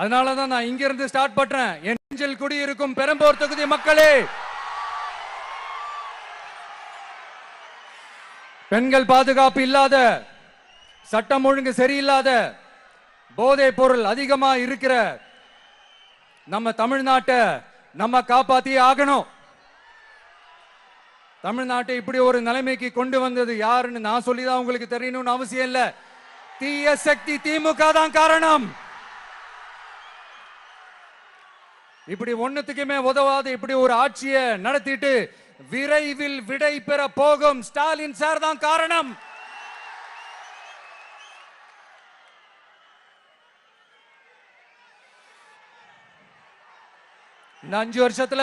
அதனாலதான் நான் இங்க இருந்து ஸ்டார்ட் பண்றேன். என் நெஞ்சில் குடியிருக்கும் பெரம்பூர் தொகுதி மக்களே, பெண்கள் பாதுகாப்பு இல்லாத, சட்டம் ஒழுங்கு சரியில்லாத, போதைப் பொருள் அதிகமா இருக்கிற நம்ம தமிழ்நாட்டை நம்ம காப்பாத்தியே ஆகணும். தமிழ்நாட்டை இப்படி ஒரு நிலைமைக்கு கொண்டு வந்தது யாருன்னு நான் சொல்லிதான் உங்களுக்கு தெரியணும்னு அவசியம் இல்ல. தீய சக்தி திமுக தான் காரணம். இப்படி ஒண்ணுத்துக்குமே உதவாது இப்படி ஒரு ஆட்சியை நடத்திட்டு விரைவில் விடை பெற போகும் ஸ்டாலின் சார் தான் காரணம். இந்த 5 வருஷத்துல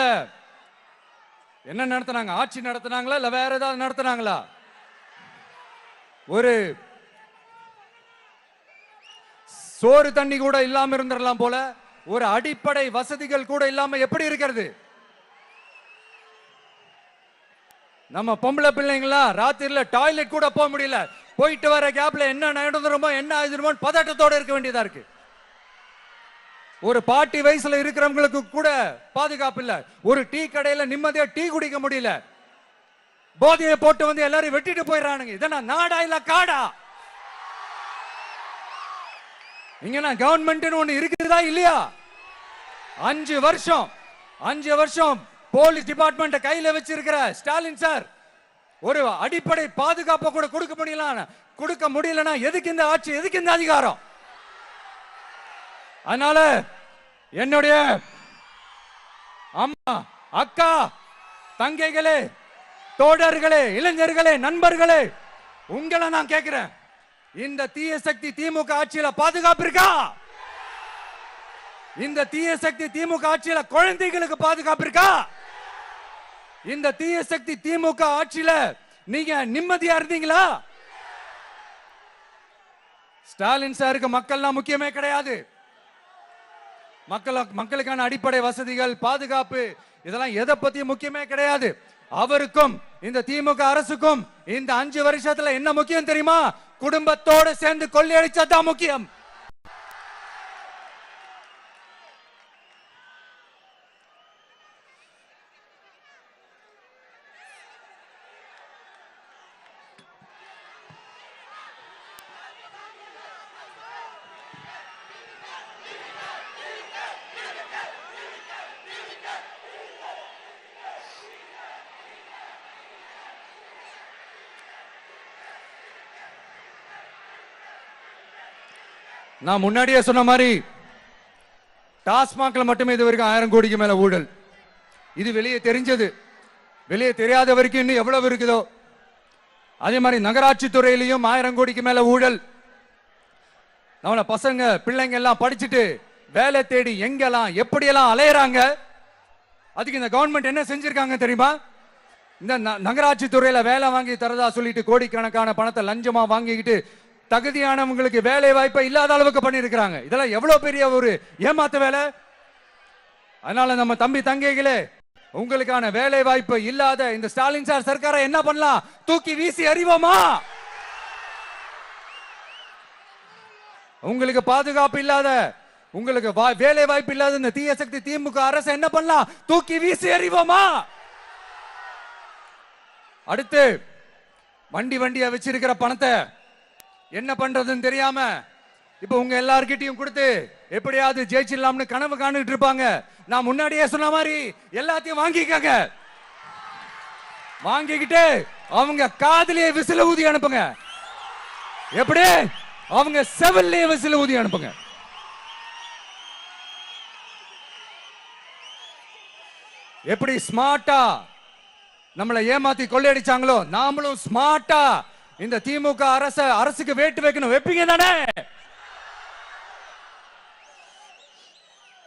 என்ன நடத்தினாங்க? ஆட்சி நடத்தினாங்களா இல்ல வேற ஏதாவது நடத்தினாங்களா? ஒரு சோறு தண்ணி கூட இல்லாம இருந்திரலாம் போல, ஒரு அடிப்படை வசதிகள் கூட இல்லாம எப்படி இருக்கிறது? நம்ம பொம்பளை பிள்ளைங்களா ராத்திரில டாய்லெட் கூட போக முடியல. போயிட்டு வர கேப்ல என்ன நடந்துருமோ என்ன ஆயிடுமோ பதட்டத்தோட இருக்க வேண்டியதா இருக்கு. ஒரு பாட்டி வயசுல இருக்கிறவங்களுக்கு கூட பாதுகாப்பு இல்ல. ஒரு டீ கடையில நிம்மதியா டீ குடிக்க முடியல. போதையை போட்டு வந்து எல்லாரும் வெட்டிட்டு போயிடறானுங்க. இதெல்லாம் நாடா இல்ல காடா? இங்க கவர்மெண்ட் ஒண்ணு இருக்குதா இல்லையா? 5 வருஷம் போலீஸ் டிபார்ட்மெண்ட் கையில வச்சிருக்கிற ஸ்டாலின் சார் ஒரு அடிப்படை பாதுகாப்பை கூட கொடுக்க முடியலன்னா எதுக்கு இந்த ஆட்சி, எதுக்கு இந்த அதிகாரம்? அதனால என்னுடைய அம்மா, அக்கா, தங்கைகளே, தோழர்களே, இளைஞர்களே, நண்பர்களே, உங்களை நான் கேட்கிறேன், இந்த தீய சக்தி திமுக ஆட்சியில பாதுகாப்பு இருக்கா? இந்த தீய சக்தி திமுக ஆட்சியில குழந்தைகளுக்கு பாதுகாப்பு இருக்கா? இந்த தீய சக்தி திமுக ஆட்சியில நீங்க நிம்மதியா இருந்தீங்களா? ஸ்டாலின் சாருக்கு மக்கள்லாம் முக்கியமே கிடையாது. மக்களுக்கான அடிப்படை வசதிகள், பாதுகாப்பு, இதெல்லாம் எதை பத்தி முக்கியமே கிடையாது. அவருக்கும் இந்த திமுக அரசுக்கும் இந்த 5 வருஷத்துல என்ன முக்கியம் தெரியுமா? குடும்பத்தோடு சேர்ந்து கொள்ளையடிச்சதான் முக்கியம். நான் முன்னாடியே சொன்ன மாதிரி டாஸ்மாக்ல மட்டுமே இது வரைக்கும் 1000 கோடிக்கு மேல ஊழல். இது வெளியே தெரிஞ்சது. வெளியே தெரியாத வரைக்கும் இன்னும் எவ்வளவு இருக்குதோ. அதே மாதிரி நகராட்சி துறையிலையும் 1000 கோடிக்கு மேல ஊழல். நம்மள பசங்க பிள்ளைங்க எல்லாம் படிச்சுட்டு வேலை தேடி எங்கெல்லாம் எப்படியெல்லாம் அலையறாங்க. அதுக்கு இந்த கவர்மெண்ட் என்ன செஞ்சிருக்காங்க தெரியுமா? இந்த நகராட்சி துறையில வேலை வாங்கி தரதா சொல்லிட்டு கோடிக்கணக்கான பணத்தை லஞ்சமா வாங்கிக்கிட்டு தகுதியானவங்களுக்கு வேலை வாய்ப்பை இல்லாத அளவுக்கு பண்ணிருக்கிறாங்க. இதெல்லாம் எவ்வளவு பெரிய ஒரு ஏமாத்த வேலை. அதனால நம்ம தம்பி தங்கைகளே, உங்களுக்கான வேலை வாய்ப்பு இல்லாத இந்த ஸ்டாலின் சார் சர்க்காரை என்ன பண்ணலாம்? தூக்கி வீசி அறிவோமா? உங்களுக்கு பாதுகாப்பு இல்லாத, உங்களுக்கு வேலை வாய்ப்பு இல்லாத இந்த தீய சக்தி திமுக அரசு என்ன பண்ணலாம்? தூக்கி வீசி அறிவோமா? அடுத்து வண்டியா வச்சிருக்கிற பணத்தை என்ன பண்றதுன்னு தெரியாம இப்ப உங்க எல்லார்கிட்டையும் கொடுத்து எப்படியாவது ஜெயிச்சிடலாம்னு கனவு காணிட்டு இருப்பாங்க. நான் முன்னாடியே சொன்ன மாதிரி எல்லாத்தையும் வாங்கிக்கங்க. வாங்கிக்கிட்டு அவங்க காதுலயே விசில ஊதி அனுப்புங்க. எப்படி? அவங்க செவல்லையே விசில ஊதி அனுப்புங்க. எப்படி ஸ்மார்ட்டா நம்மளை ஏமாத்தி கொள்ளையடிச்சாங்களோ, நாமளும் ஸ்மார்ட்டா இந்த திமுக அரசுக்கு வேட்டு வைக்கணும். வைப்பீங்க தானே?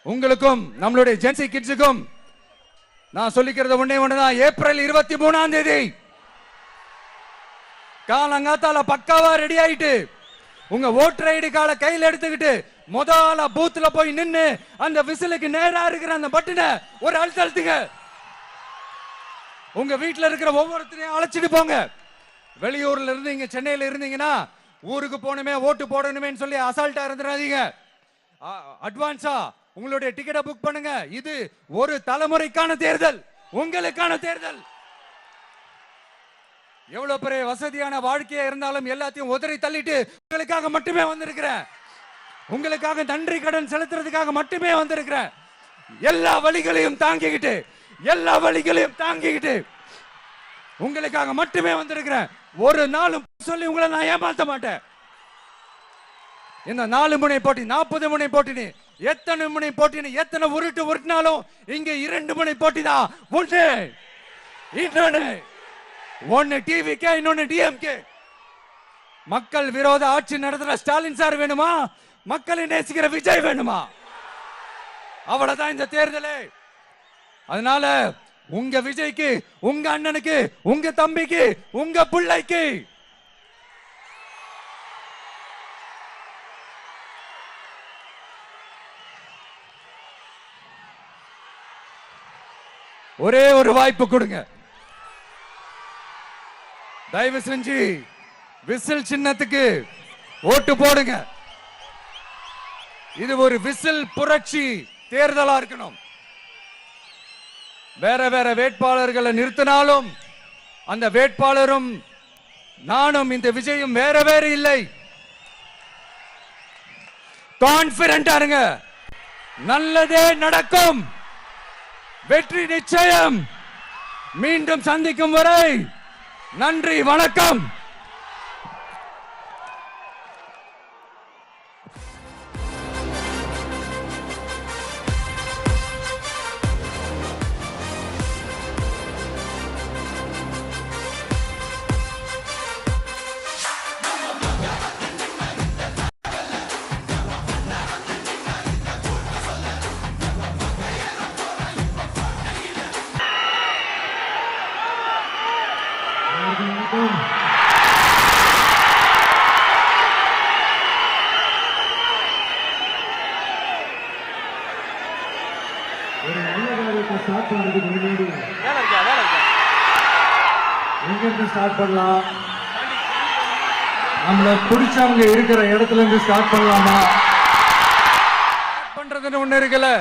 உங்களுக்கும் நம்மளுடைய ஜென்சி கிட்ஸுக்கும் நான் சொல்லிக்கிறது ஒண்ணுதான். ஏப்ரல் 23ஆம் தேதி காலங்காத்தால பக்காவா ரெடி ஆயிட்டு உங்க ஓட்டர் ஐடி கார்டை கையில் எடுத்துக்கிட்டு முதல்ல பூத்துல போய் நின்னு அந்த விசிலுக்கு நேரா இருக்கிற அந்த பட்டனை ஒரு அழுத்துங்க. உங்க வீட்டுல இருக்கிற ஒவ்வொருத்தரையும் அழைச்சிட்டு போங்க. வெளியூர்ல இருந்து இங்க சென்னையில இருந்தீங்கன்னா ஊருக்கு போகணுமே ஓட்டு போடணுமே சொல்லி அசால்ட்டா இருந்துடாதீங்க. அட்வான்ஸா உங்களுடைய டிக்கெட்டை புக் பண்ணுங்க. இது ஒரு தலைமுறைக்கான தேர்தல், உங்களுக்கான தேர்தல். எவ்வளவு பெரிய வசதியான வாழ்க்கையா இருந்தாலும் எல்லாத்தையும் உதறி தள்ளிட்டு உங்களுக்காக மட்டுமே வந்திருக்கிறேன். உங்களுக்காக நன்றி கடன் செலுத்துறதுக்காக மட்டுமே வந்திருக்கிறேன். எல்லா வழிகளையும் தாங்கிக்கிட்டு உங்களுக்காக மட்டுமே வந்திருக்கிறேன். ஒரு நாளும் சொல்லி உங்களை நான் ஏமாத்த மாட்டேன். இந்த 4 முனை போட்டி, 40 முனை போட்டி, எத்தனை முனை போட்டி, எத்தனை உருட்டினாலும் இங்க 2 முனை போட்டி தான். ஒன்னு டிவிகே, இன்னொன்னு டிஎம்கே. மக்கள் விரோத ஆட்சி நடத்துற ஸ்டாலின் சார் வேணுமா, மக்களை நேசிக்கிற விஜய் வேணுமா? அவ்வளவுதான் இந்த தேர்தலே. அதனால உங்க விஜய்க்கு, உங்க அண்ணனுக்கு, உங்க தம்பிக்கு, உங்க பிள்ளைக்கு ஒரே ஒரு வாய்ப்பு கொடுங்க. தயவு செஞ்சு விசில் சின்னத்துக்கு ஓட்டு போடுங்க. இது ஒரு விசில் புரட்சி தேர்தலா இருக்கணும். வேற வேற வேட்பாளர்களை நிறுத்தினாலும் அந்த வேட்பாளரும் நானும் இந்த விஜயும் வேற வேற இல்லை. கான்பிடென்டா இருங்க, நல்லதே நடக்கும், வெற்றி நிச்சயம். மீண்டும் சந்திக்கும் வரை நன்றி, வணக்கம். ஒரு நல்ல காரியத்தை ஸ்டார்ட் பண்றதுக்கு முன்னாடி எங்க இருந்து ஸ்டார்ட் பண்ணலாம்? நம்மள பிடிச்சவங்க இருக்கிற இடத்துல இருந்து ஸ்டார்ட் பண்ணலாமா? பண்றதுன்னு ஒண்ணு இருக்குல்ல.